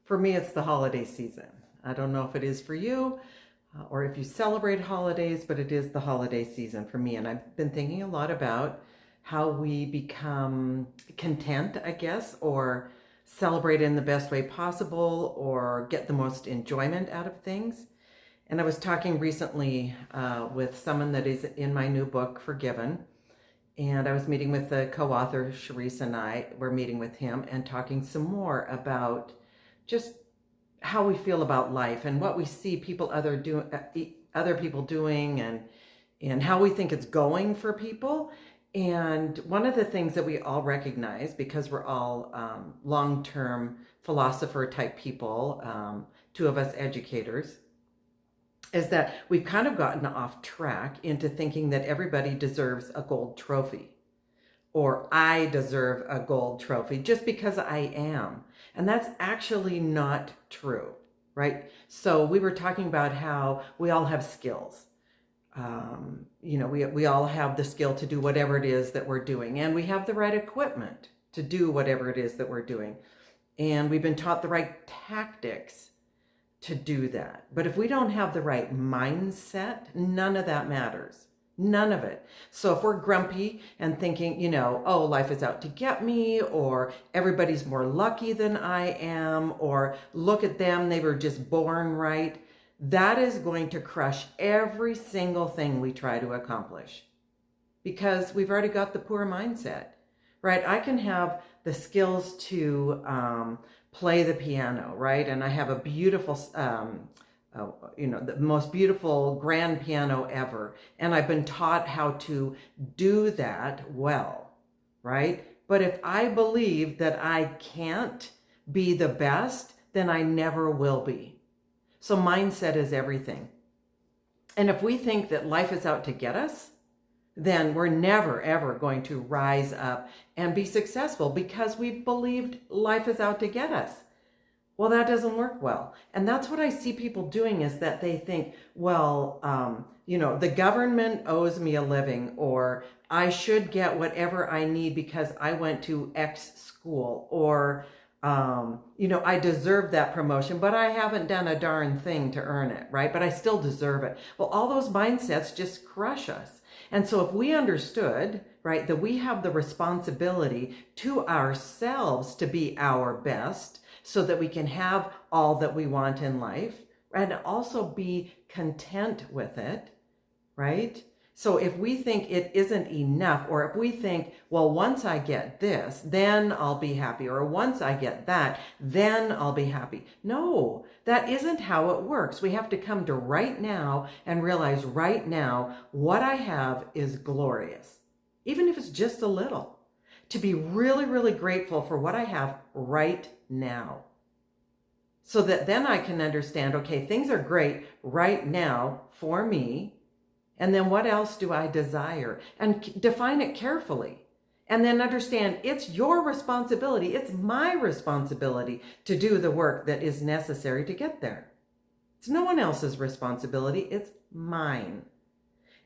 For me, it's the holiday season. I don't know if it is for you or if you celebrate holidays, but it is the holiday season for me. And I've been thinking a lot about how we become content, I guess, or celebrate in the best way possible or get the most enjoyment out of things. And I was talking recently with someone that is in my new book, Forgiven. And I was meeting with the co-author, Sharice, and I were meeting with him and talking some more about just how we feel about life and what we see other people doing, and how we think it's going for people. And one of the things that we all recognize, because we're all long-term philosopher type people, two of us educators, is that we've kind of gotten off track into thinking that everybody deserves a gold trophy, or I deserve a gold trophy just because I am. And that's actually not true, right? So we were talking about how we all have skills. We all have the skill to do whatever it is that we're doing, and we have the right equipment to do whatever it is that we're doing. And we've been taught the right tactics to do that. But if we don't have the right mindset, none of that matters. None of it. So if we're grumpy and thinking, oh, life is out to get me, or everybody's more lucky than I am, or look at them, they were just born right, that is going to crush every single thing we try to accomplish, because we've already got the poor mindset, right? I can have the skills to play the piano, right? And I have a beautiful, the most beautiful grand piano ever. And I've been taught how to do that well, right? But if I believe that I can't be the best, then I never will be. So mindset is everything. And if we think that life is out to get us, then we're never, ever going to rise up and be successful, because we've believed life is out to get us. Well, that doesn't work well. And that's what I see people doing, is that they think, well, the government owes me a living, or I should get whatever I need because I went to X school, or, I deserve that promotion, but I haven't done a darn thing to earn it, right? But I still deserve it. Well, all those mindsets just crush us. And so if we understood, right, that we have the responsibility to ourselves to be our best, so that we can have all that we want in life and also be content with it, right? So if we think it isn't enough, or if we think, well, once I get this, then I'll be happy, or once I get that, then I'll be happy. No, that isn't how it works. We have to come to right now and realize right now what I have is glorious, even if it's just a little. To be really, really grateful for what I have right now. So that then I can understand, okay, things are great right now for me. And then what else do I desire? And define it carefully. And then understand it's your responsibility. It's my responsibility to do the work that is necessary to get there. It's no one else's responsibility. It's mine.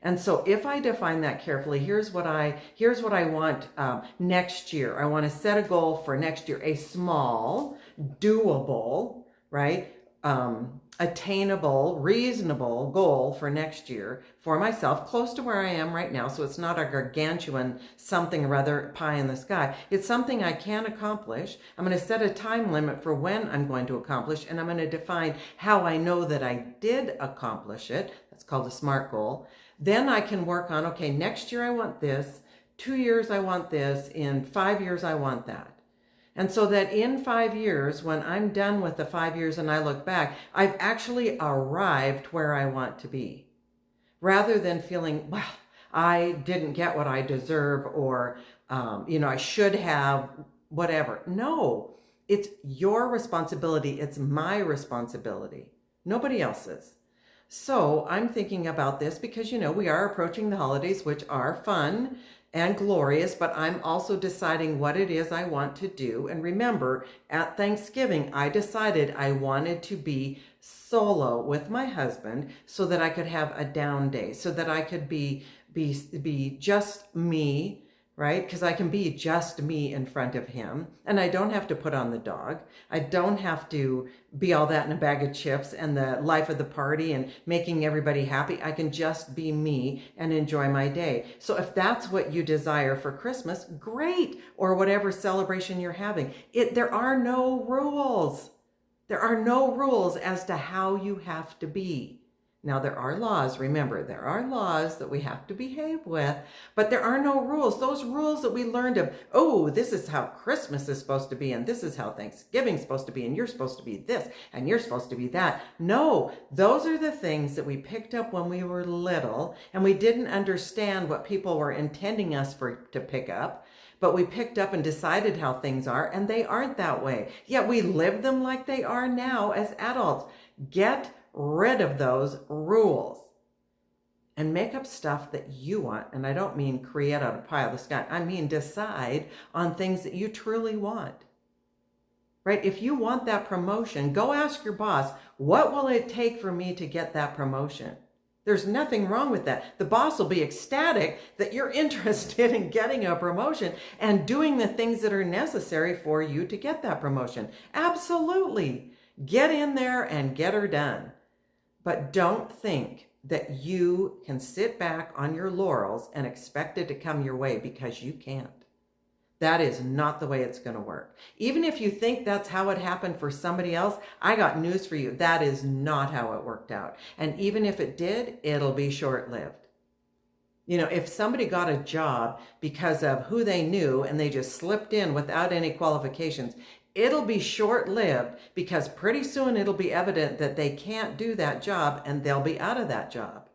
And so if I define that carefully, here's what I want next year. I want to set a goal for next year, a small, doable, right, attainable, reasonable goal for next year for myself, close to where I am right now. So it's not a gargantuan something or other pie in the sky. It's something I can accomplish. I'm going to set a time limit for when I'm going to accomplish, and I'm going to define how I know that I did accomplish it. That's called a SMART goal. Then I can work on, okay, next year I want this, 2 years I want this, in 5 years I want that. And so that in 5 years, when I'm done with the 5 years and I look back, I've actually arrived where I want to be. Rather than feeling, well, I didn't get what I deserve, or, I should have whatever. No, it's your responsibility. It's my responsibility, nobody else's. So I'm thinking about this because, we are approaching the holidays, which are fun and glorious, but I'm also deciding what it is I want to do. And remember, at Thanksgiving, I decided I wanted to be solo with my husband so that I could have a down day, so that I could be just me, right? Because I can be just me in front of him, and I don't have to put on the dog. I don't have to be all that in a bag of chips and the life of the party and making everybody happy. I can just be me and enjoy my day. So if that's what you desire for Christmas, great, or whatever celebration you're having. There are no rules. There are no rules as to how you have to be. Now, there are laws. Remember, there are laws that we have to behave with, but there are no rules. Those rules that we learned of, oh, this is how Christmas is supposed to be, and this is how Thanksgiving's supposed to be, and you're supposed to be this, and you're supposed to be that. No, those are the things that we picked up when we were little, and we didn't understand what people were intending us to pick up. But we picked up and decided how things are, and they aren't that way. Yet we live them like they are now as adults. Get rid of those rules and make up stuff that you want. And I don't mean create out of pie of the sky. I mean decide on things that you truly want. Right? If you want that promotion, go ask your boss, what will it take for me to get that promotion? There's nothing wrong with that. The boss will be ecstatic that you're interested in getting a promotion and doing the things that are necessary for you to get that promotion. Absolutely. Get in there and get her done. But don't think that you can sit back on your laurels and expect it to come your way, because you can't. That is not the way it's going to work. Even if you think that's how it happened for somebody else, I got news for you. That is not how it worked out. And even if it did, it'll be short-lived. You know, if somebody got a job because of who they knew and they just slipped in without any qualifications, it'll be short-lived, because pretty soon it'll be evident that they can't do that job and they'll be out of that job.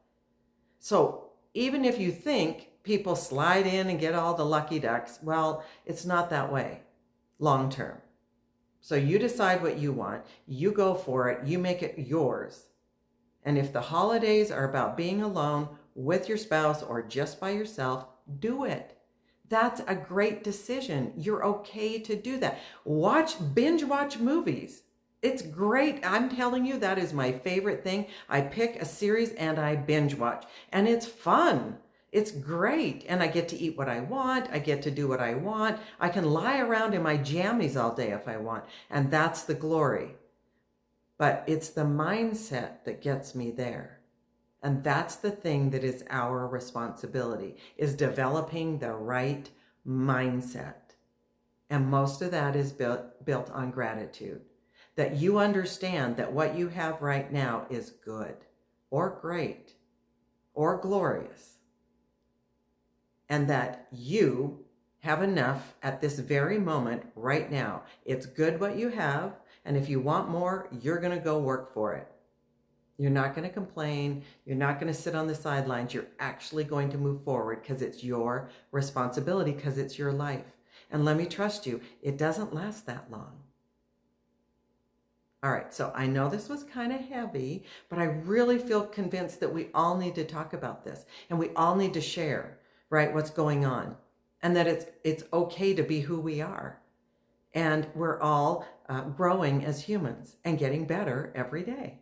So even if you think people slide in and get all the lucky ducks, well, it's not that way long term. So you decide what you want, you go for it, you make it yours. And if the holidays are about being alone with your spouse or just by yourself, do it. That's a great decision. You're okay to do that. Binge watch movies. It's great. I'm telling you, that is my favorite thing. I pick a series and I binge watch, and it's fun. It's great. And I get to eat what I want. I get to do what I want. I can lie around in my jammies all day if I want. And that's the glory. But it's the mindset that gets me there. And that's the thing that is our responsibility, is developing the right mindset. And most of that is built on gratitude. That you understand that what you have right now is good or great or glorious. And that you have enough at this very moment right now. It's good what you have. And if you want more, you're going to go work for it. You're not going to complain. You're not going to sit on the sidelines. You're actually going to move forward, because it's your responsibility, because it's your life. And let me trust you, it doesn't last that long. All right, so I know this was kind of heavy, but I really feel convinced that we all need to talk about this, and we all need to share, right, what's going on, and that it's okay to be who we are. And we're all growing as humans and getting better every day.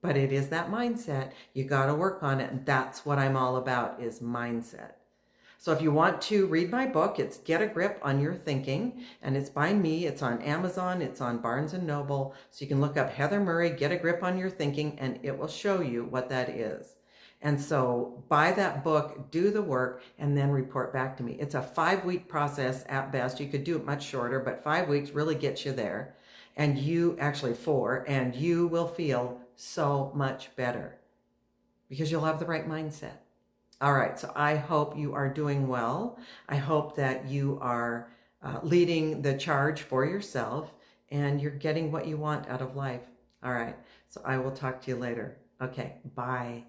But it is that mindset. You got to work on it. And that's what I'm all about, is mindset. So if you want to read my book, it's Get a Grip on Your Thinking. And it's by me. It's on Amazon. It's on Barnes & Noble. So you can look up Heather Murray, Get a Grip on Your Thinking, and it will show you what that is. And so buy that book, do the work, and then report back to me. It's a 5-week process at best. You could do it much shorter, but 5 weeks really gets you there. And you, actually 4, and you will feel so much better, because you'll have the right mindset. All right, so I hope you are doing well. I hope that you are leading the charge for yourself, and you're getting what you want out of life. All right, so I will talk to you later. Okay, bye.